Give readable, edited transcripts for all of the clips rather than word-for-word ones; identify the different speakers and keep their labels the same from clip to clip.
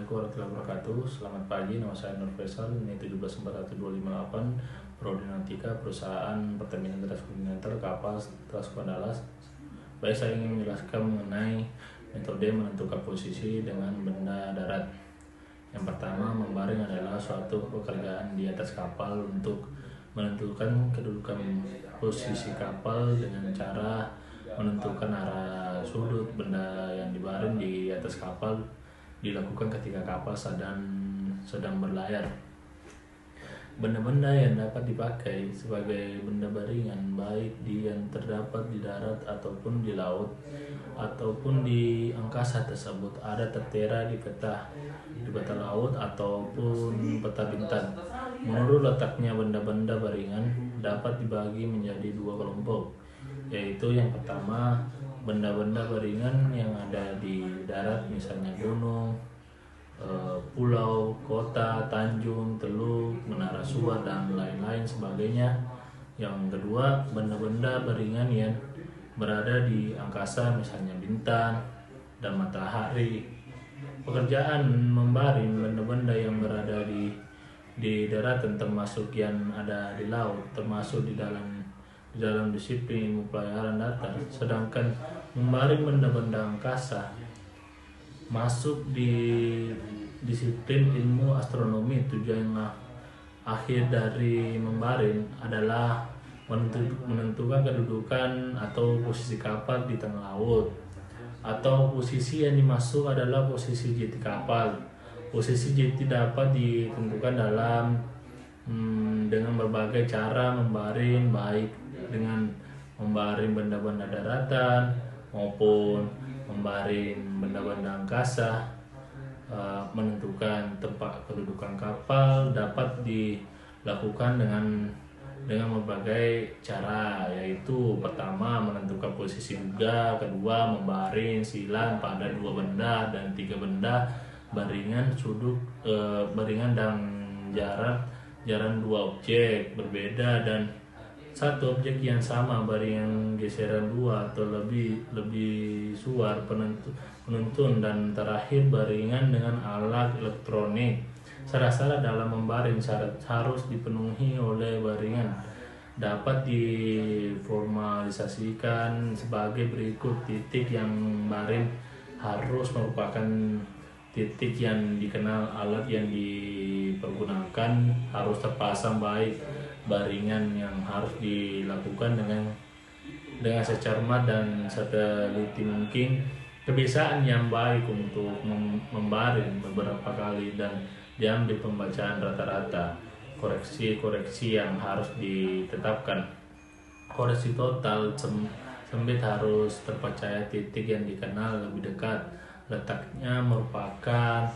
Speaker 1: Assalamualaikum warahmatullahi wabarakatuh. Selamat pagi, nama saya Nur Faisal, ini 1741258, Prodi Nautika, Perusahaan Pertamina Transkontinental, Kapal Transkondalas. Baik, saya ingin menjelaskan mengenai metode menentukan posisi dengan benda darat. Yang pertama, membaring adalah suatu pekerjaan di atas kapal untuk menentukan kedudukan posisi kapal dengan cara menentukan arah sudut benda yang dibaring di atas kapal, dilakukan ketika kapal sedang berlayar. Benda-benda yang dapat dipakai sebagai benda baringan baik yang terdapat di darat ataupun di laut ataupun di angkasa tersebut ada tertera di peta laut ataupun peta bintang. Menurut letaknya, benda-benda baringan dapat dibagi menjadi dua kelompok, yaitu yang pertama, benda-benda baringan yang ada di darat, misalnya gunung, pulau, kota, tanjung, teluk, menara suar, dan lain-lain sebagainya. Yang kedua, benda-benda baringan yang berada di angkasa, misalnya bintang dan matahari. Pekerjaan membaring benda-benda yang berada di daratan termasuk yang ada di laut, termasuk di dalam disiplin ilmu pelayaran datar. Sedangkan membaring benda-benda angkasa masuk di disiplin ilmu astronomi. Tujuan akhir dari membaring adalah menentukan kedudukan atau posisi kapal di tengah laut, atau posisi yang dimaksud adalah posisi jeti kapal. Posisi jeti dapat ditentukan dengan berbagai cara membaring, baik dengan membaring benda-benda daratan maupun membaring benda-benda angkasa. Menentukan tempat kedudukan kapal dapat dilakukan dengan berbagai cara, yaitu pertama, menentukan posisi juga, kedua, membaring silang pada dua benda dan tiga benda baringan baringan dan jarak dua objek berbeda dan satu objek yang sama, baringan geseran dua atau lebih suar penuntun, dan terakhir baringan dengan alat elektronik. Syarat-syarat dalam membaring harus dipenuhi oleh baringan dapat diformalisasikan sebagai berikut. Titik yang baring harus merupakan titik yang dikenal, alat yang dipergunakan harus terpasang baik. Baringan yang harus dilakukan dengan secermat dan seteliti mungkin. Kebiasaan yang baik untuk membaring beberapa kali dan diambil pembacaan rata-rata. Koreksi yang harus ditetapkan. Koreksi total sempit harus terpercaya. Titik yang dikenal lebih dekat letaknya merupakan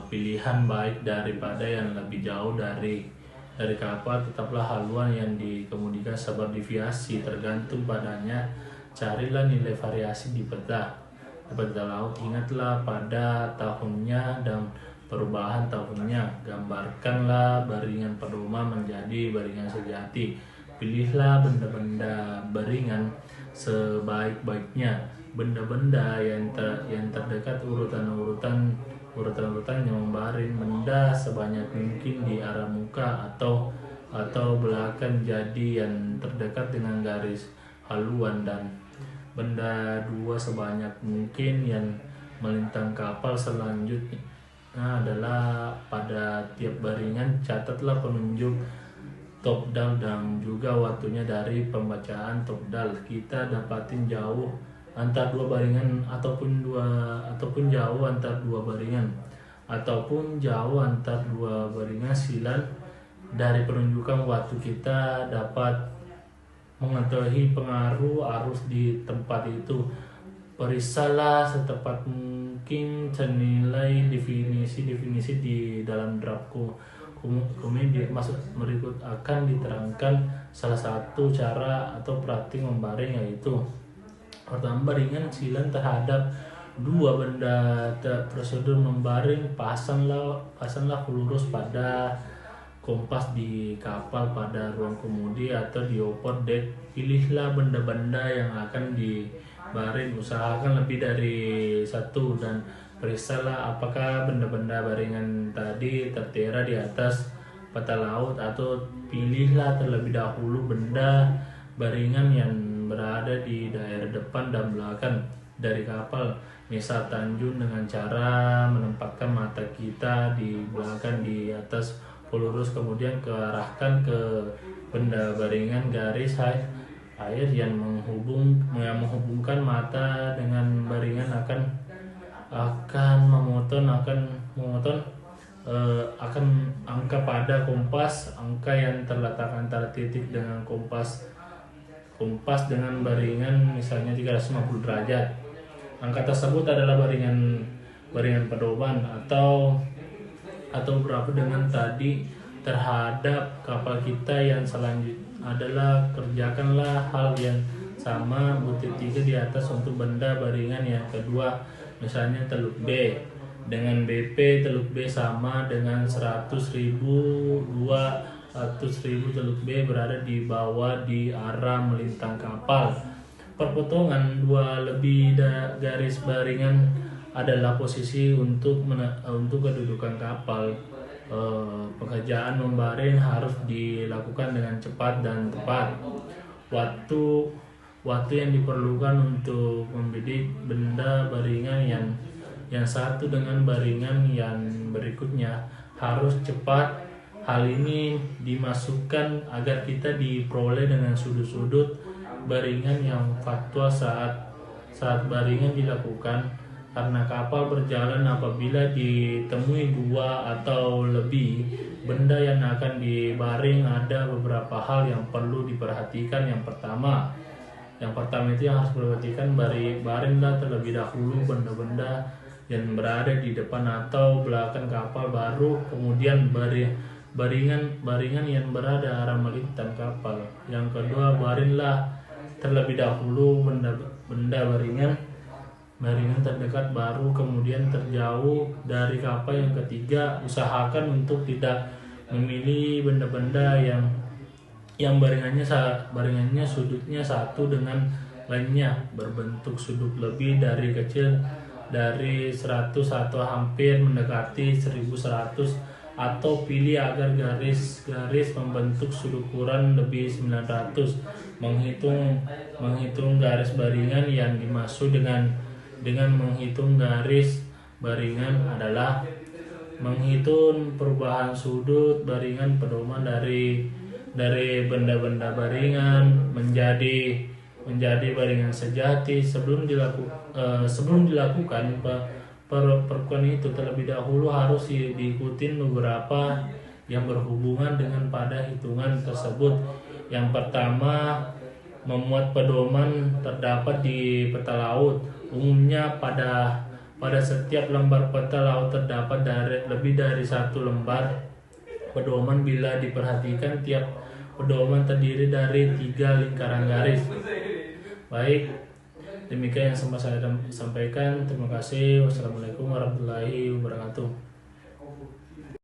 Speaker 1: pilihan baik daripada yang lebih jauh dari kapal. Tetaplah haluan yang dikemudikan sebab deviasi tergantung padanya. Carilah nilai variasi di peta laut. Ingatlah pada tahunnya dan perubahan tahunnya. Gambarkanlah baringan pedoman menjadi baringan sejati. Pilihlah benda-benda baringan sebaik-baiknya. Benda-benda yang terdekat urutan-urutannya membaring benda sebanyak mungkin di arah muka atau belakang, jadi yang terdekat dengan garis haluan, dan benda dua sebanyak mungkin yang melintang kapal. Selanjutnya adalah pada tiap baringan catatlah penunjuk top dal dan juga waktunya dari pembacaan top dal. Kita dapatin jauh antar dua baringan ataupun jauh antar dua baringan silang. Dari penunjukan waktu kita dapat mengetahui pengaruh arus di tempat itu. Periksalah setepat mungkin senilai definisi di dalam draft komedi. Maksud berikut akan diterangkan salah satu cara atau praktik membaring, yaitu pertama, baringan silang terhadap dua benda. Prosedur membaring: pasanglah lurus pada kompas di kapal pada ruang kemudi atau di opor deck. Pilihlah benda-benda yang akan dibaring, usahakan lebih dari satu, dan periksalah apakah benda-benda baringan tadi tertera di atas peta laut, atau pilihlah terlebih dahulu benda baringan yang berada di daerah depan dan belakang dari kapal. Misal Tanjung dengan cara menempatkan mata kita di belakang di atas pelurus, kemudian kearahkan ke benda baringan garis air yang menghubungkan mata dengan baringan akan memotong angka pada kompas. Angka yang terletak antara titik dengan kompas dengan baringan misalnya 350 derajat. Angka tersebut adalah baringan pedoman atau berapa dengan tadi terhadap kapal kita. Yang selanjutnya adalah kerjakanlah hal yang sama butir 3 di atas untuk benda baringan yang kedua. Misalnya Teluk B dengan BP, Teluk B sama dengan 100.000, 100.000 Teluk B berada di bawah di arah melintang kapal. Perpotongan 2 lebih garis baringan adalah posisi untuk kedudukan kapal. Pekerjaan membaring harus dilakukan dengan cepat dan tepat. Waktu yang diperlukan untuk membidik benda baringan yang satu dengan baringan yang berikutnya harus cepat. Hal ini dimasukkan agar kita diperoleh dengan sudut-sudut baringan yang faktual saat baringan dilakukan. Karena kapal berjalan apabila ditemui 2 atau lebih benda yang akan dibaring, ada beberapa hal yang perlu diperhatikan. Yang pertama itu yang harus diperhatikan, baringlah terlebih dahulu benda-benda yang berada di depan atau belakang kapal, baru kemudian baringan yang berada arah melintang kapal. Yang kedua, baringlah terlebih dahulu benda baringan terdekat, baru kemudian terjauh dari kapal. Yang ketiga, usahakan untuk tidak memilih benda-benda yang baringannya sudutnya satu dengan lainnya, berbentuk sudut lebih dari kecil dari 100 atau hampir mendekati 1100, atau pilih agar garis membentuk sudut kurang lebih 900. Menghitung garis baringan yang dimaksud dengan menghitung garis baringan adalah menghitung perubahan sudut baringan pedoman dari benda-benda baringan menjadi baringan sejati. Sebelum dilakukan perlakuan itu, terlebih dahulu harus diikuti beberapa yang berhubungan dengan pada hitungan tersebut. Yang pertama, memuat pedoman terdapat di peta laut. Umumnya pada setiap lembar peta laut terdapat lebih dari 1 lembar pedoman. Bila diperhatikan, tiap pedoman terdiri dari 3 lingkaran garis. Baik, demikian yang sempat saya sampaikan. Terima kasih. Wassalamualaikum warahmatullahi wabarakatuh.